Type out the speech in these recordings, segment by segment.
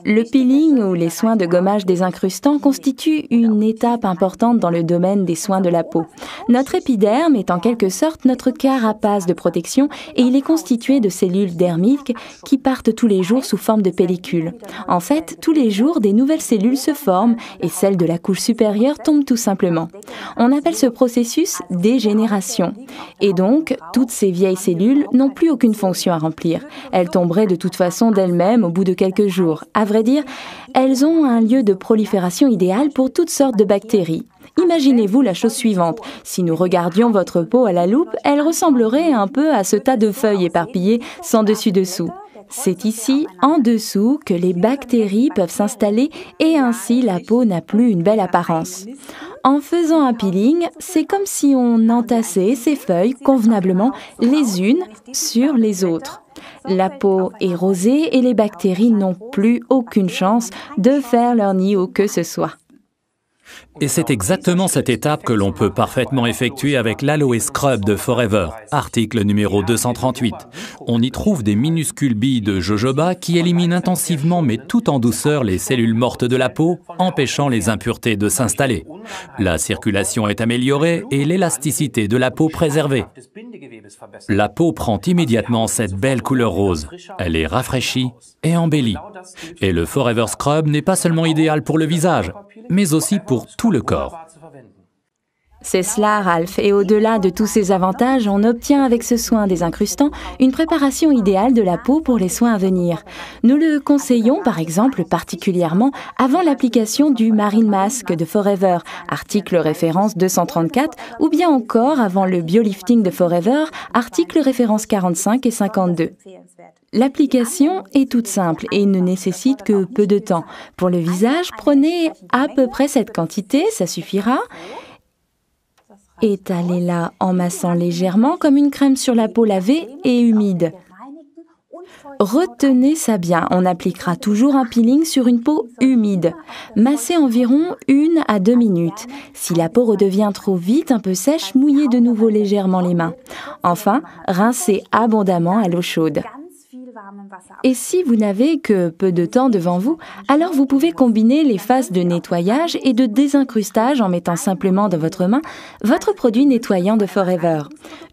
Le peeling ou les soins de gommage désincrustant constituent une étape importante dans le domaine des soins de la peau. Notre épiderme est en quelque sorte notre carapace de protection et il est constitué de cellules dermiques qui partent tous les jours sous forme de pellicule. En fait, tous les jours, des nouvelles cellules se forment et celles de la couche supérieure tombent tout simplement. On appelle ce processus dégénération. Et donc, toutes ces vieilles cellules n'ont plus aucune fonction à remplir. Elles tomberaient de toute façon d'elles-mêmes au bout de quelques jours. À vrai dire, elles ont un lieu de prolifération idéal pour toutes sortes de bactéries. Imaginez-vous la chose suivante. Si nous regardions votre peau à la loupe, elle ressemblerait un peu à ce tas de feuilles éparpillées sans dessus-dessous. C'est ici, en dessous, que les bactéries peuvent s'installer et ainsi la peau n'a plus une belle apparence. En faisant un peeling, c'est comme si on entassait ces feuilles convenablement les unes sur les autres. La peau est rosée et les bactéries n'ont plus aucune chance de faire leur nid où que ce soit. Et c'est exactement cette étape que l'on peut parfaitement effectuer avec l'Aloe Scrub de Forever, article numéro 238. On y trouve des minuscules billes de jojoba qui éliminent intensivement mais tout en douceur les cellules mortes de la peau, empêchant les impuretés de s'installer. La circulation est améliorée et l'élasticité de la peau préservée. La peau prend immédiatement cette belle couleur rose. Elle est rafraîchie et embellie. Et le Forever Scrub n'est pas seulement idéal pour le visage, mais aussi pour tout le corps. C'est cela, Ralph, et au-delà de tous ces avantages, on obtient avec ce soin désincrustant une préparation idéale de la peau pour les soins à venir. Nous le conseillons par exemple particulièrement avant l'application du Marine Mask de Forever, article référence 234, ou bien encore avant le Biolifting de Forever, article référence 45 et 52. L'application est toute simple et ne nécessite que peu de temps. Pour le visage, prenez à peu près cette quantité, ça suffira. Étalez-la en massant légèrement comme une crème sur la peau lavée et humide. Retenez ça bien, on appliquera toujours un peeling sur une peau humide. Massez environ 1 à 2 minutes. Si la peau redevient trop vite, un peu sèche, mouillez de nouveau légèrement les mains. Enfin, rincez abondamment à l'eau chaude. Et si vous n'avez que peu de temps devant vous, alors vous pouvez combiner les phases de nettoyage et de désincrustage en mettant simplement dans votre main votre produit nettoyant de Forever.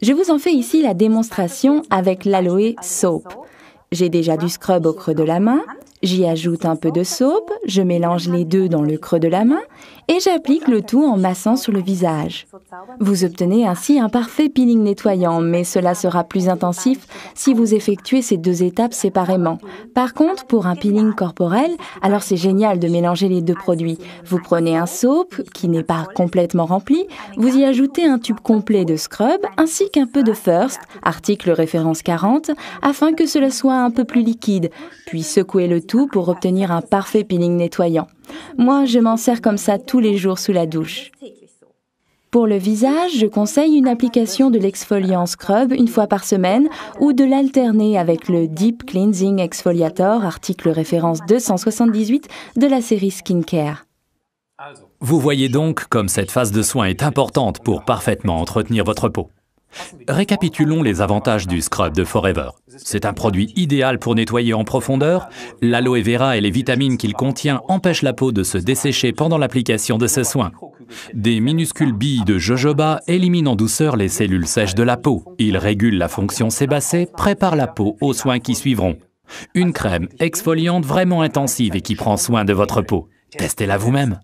Je vous en fais ici la démonstration avec l'Aloe Soap. J'ai déjà du scrub au creux de la main, j'y ajoute un peu de soap, je mélange les deux dans le creux de la main et j'applique le tout en massant sur le visage. Vous obtenez ainsi un parfait peeling nettoyant, mais cela sera plus intensif si vous effectuez ces deux étapes séparément. Par contre, pour un peeling corporel, alors c'est génial de mélanger les deux produits. Vous prenez un soap qui n'est pas complètement rempli, vous y ajoutez un tube complet de scrub ainsi qu'un peu de First, article référence 40, afin que cela soit un peu plus liquide, puis secouez le tout pour obtenir un parfait peeling nettoyant. Moi, je m'en sers comme ça tous les jours sous la douche. Pour le visage, je conseille une application de l'exfoliant scrub une fois par semaine ou de l'alterner avec le Deep Cleansing Exfoliator, article référence 278 de la série Skincare. Vous voyez donc comme cette phase de soin est importante pour parfaitement entretenir votre peau. Récapitulons les avantages du scrub de Forever. C'est un produit idéal pour nettoyer en profondeur. L'aloe vera et les vitamines qu'il contient empêchent la peau de se dessécher pendant l'application de ce soin. Des minuscules billes de jojoba éliminent en douceur les cellules sèches de la peau. Ils régulent la fonction sébacée, préparent la peau aux soins qui suivront. Une crème exfoliante vraiment intensive et qui prend soin de votre peau. Testez-la vous-même.